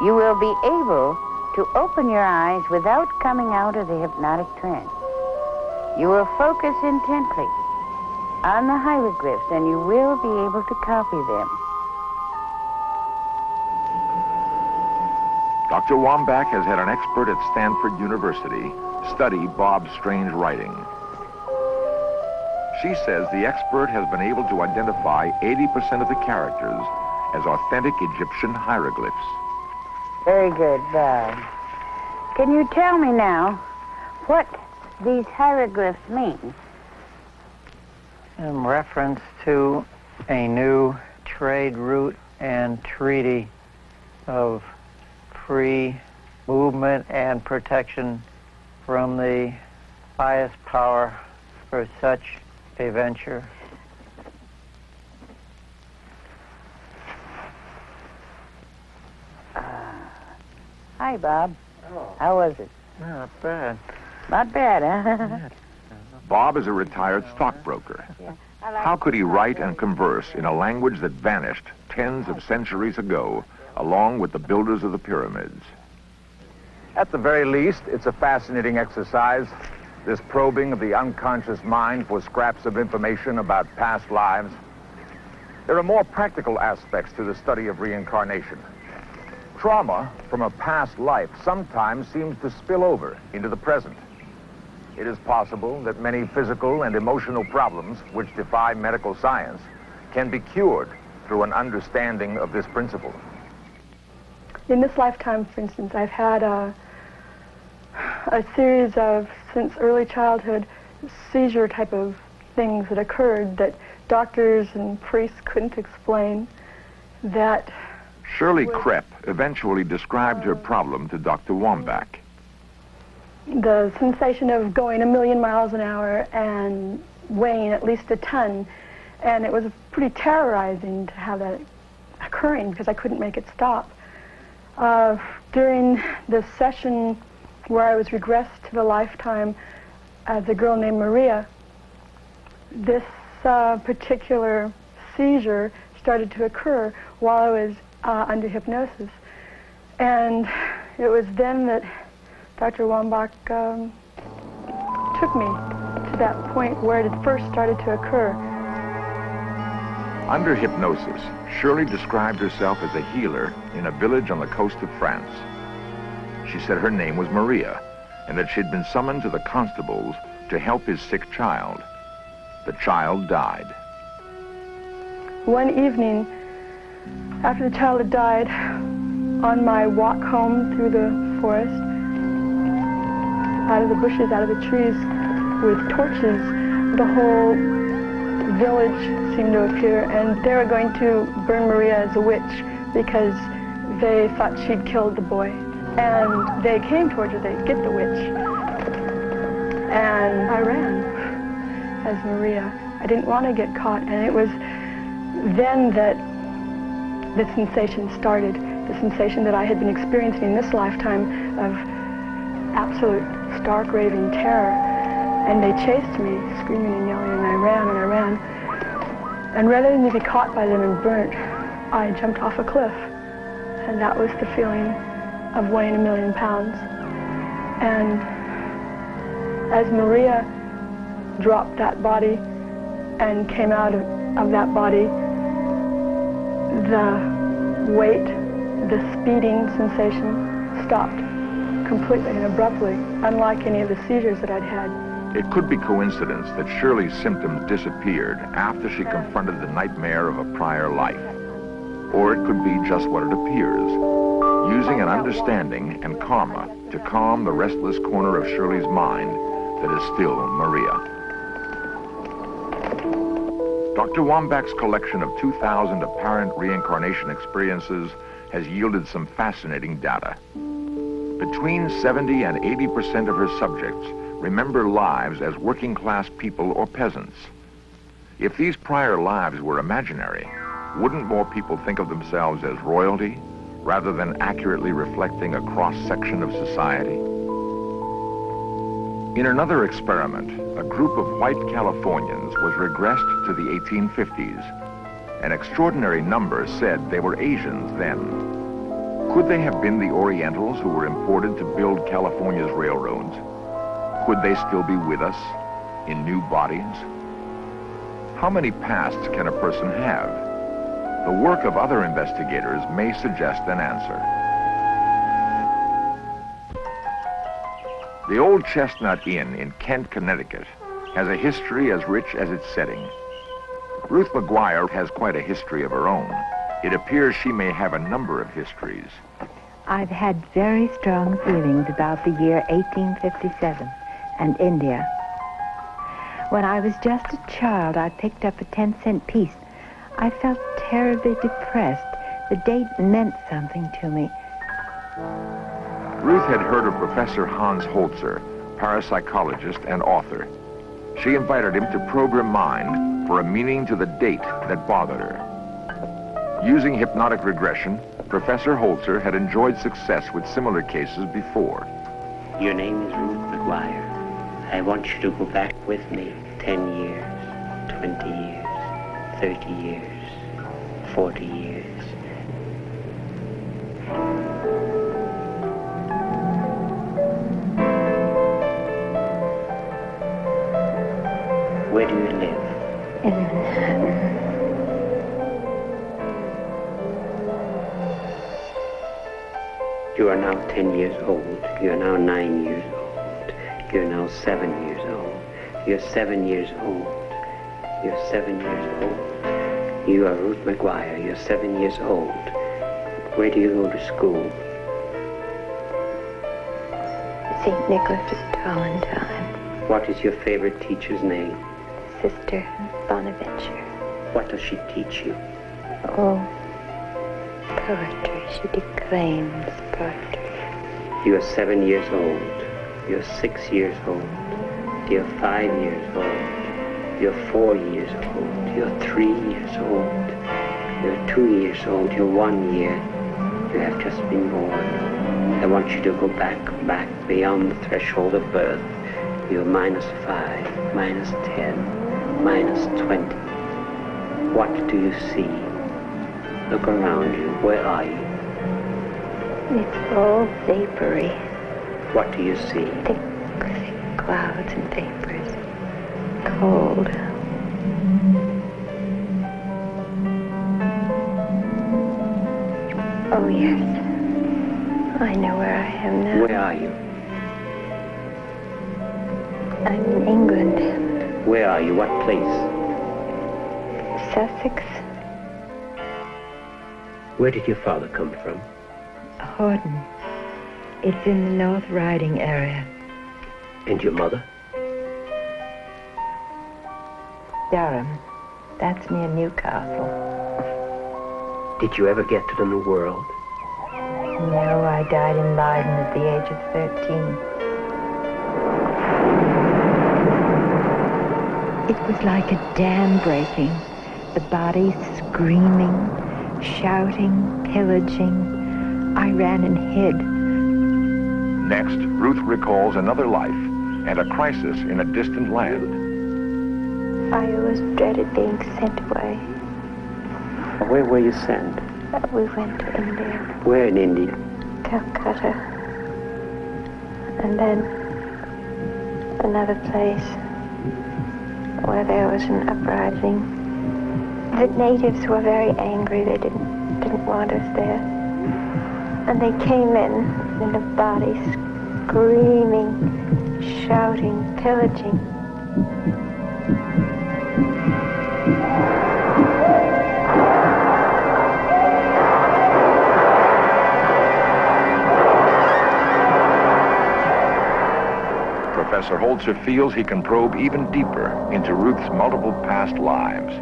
You will be able to open your eyes without coming out of the hypnotic trance. You will focus intently on the hieroglyphs, and you will be able to copy them. Dr. Wambach has had an expert at Stanford University study Bob's strange writing. She says the expert has been able to identify 80% of the characters as authentic Egyptian hieroglyphs. Very good, Bob. Can you tell me now what these hieroglyphs mean? In reference to a new trade route and treaty of free movement and protection from the highest power for such a venture. Hi, Bob. Oh. How was it? Not bad. Not bad, huh? Bob is a retired stockbroker. Yeah. How could he write and converse in a language that vanished tens of centuries ago, along with the builders of the pyramids? At the very least, it's a fascinating exercise, this probing of the unconscious mind for scraps of information about past lives. There are more practical aspects to the study of reincarnation. Trauma from a past life sometimes seems to spill over into the present. It is possible that many physical and emotional problems which defy medical science can be cured through an understanding of this principle. In this lifetime, for instance, I've had a series of, since early childhood, seizure type of things that occurred that doctors and priests couldn't explain. That Shirley Krepp eventually described her problem to Dr. Wambach. the sensation of going 1,000,000 miles an hour and weighing at least a ton, and it was pretty terrorizing to have that occurring because I couldn't make it stop. During the session where I was regressed to the lifetime as a girl named Maria, this particular seizure started to occur while I was under hypnosis. And it was then that Dr. Wambach took me to that point where it first started to occur. Under hypnosis, Shirley described herself as a healer in a village on the coast of France. She said her name was Maria, and that she'd been summoned to the constables to help his sick child. The child died. One evening, after the child had died, on my walk home through the forest, out of the bushes, out of the trees, with torches, the whole village seemed to appear, and they were going to burn Maria as a witch because they thought she'd killed the boy. And they came towards her, they'd get the witch. And I ran as Maria. I didn't want to get caught, and it was then that the sensation started, the sensation that I had been experiencing in this lifetime of absolute stark raving terror. And they chased me, screaming and yelling, and I ran and I ran. And rather than to be caught by them and burnt, I jumped off a cliff. And that was the feeling of weighing 1,000,000 pounds. And as Maria dropped that body and came out of that body, the weight, the speeding sensation stopped completely and abruptly, unlike any of the seizures that I'd had. It could be coincidence that Shirley's symptoms disappeared after she confronted the nightmare of a prior life. Or it could be just what it appears, using an understanding and karma to calm the restless corner of Shirley's mind that is still Maria. Dr. Wambach's collection of 2,000 apparent reincarnation experiences has yielded some fascinating data. Between 70 and 80% of her subjects remember lives as working-class people or peasants. If these prior lives were imaginary, wouldn't more people think of themselves as royalty rather than accurately reflecting a cross-section of society? In another experiment, a group of white Californians was regressed to the 1850s. An extraordinary number said they were Asians then. Could they have been the Orientals who were imported to build California's railroads? Could they still be with us in new bodies? How many pasts can a person have? The work of other investigators may suggest an answer. The old Chestnut Inn in Kent, Connecticut has a history as rich as its setting. Ruth McGuire has quite a history of her own. It appears she may have a number of histories. I've had very strong feelings about the year 1857 and India. When I was just a child, I picked up a 10-cent piece. I felt terribly depressed. The date meant something to me. Ruth had heard of Professor Hans Holzer, parapsychologist and author. She invited him to probe her mind for a meaning to the date that bothered her. Using hypnotic regression, Professor Holzer had enjoyed success with similar cases before. Your name is Ruth McGuire. I want you to go back with me 10 years, 20 years, 30 years, 40 years. Where do you live? In Manhattan. You are now 10 years old. You are now 9 years old. You are now 7 years old. You're 7 years old. You're 7 years old. You are Ruth McGuire. You're 7 years old. Where do you go to school? St. Nicholas of Tolentine. What is your favorite teacher's name? Sister Bonaventure. What does she teach you? Oh, poetry. She declaims poetry. You are 7 years old. You're 6 years old. You're 5 years old. You're 4 years old. You're 3 years old. You're 2 years old. You're 1 year. You have just been born. I want you to go back beyond the threshold of birth. You're -5, -10, -20. What do you see? Look around you. Where are you? It's all vapory. What do you see? Thick clouds and vapors. Cold. Oh, yes. I know where I am now. Where are you? I'm in England. Where are you? What place? Sussex. Where did your father come from? Horden. It's in the North Riding area. And your mother? Durham. That's near Newcastle. Did you ever get to the New World? No, I died in Leiden at the age of 13. It was like a dam breaking. The bodies screaming, shouting, pillaging. I ran and hid. Next, Ruth recalls another life and a crisis in a distant land. I always dreaded being sent away. Where were you sent? We went to India, Where in India? Calcutta, and then another place where there was an uprising. The natives were very angry. They didn't want us there. And they came in a body, screaming, shouting, pillaging. Professor Holzer feels he can probe even deeper into Ruth's multiple past lives.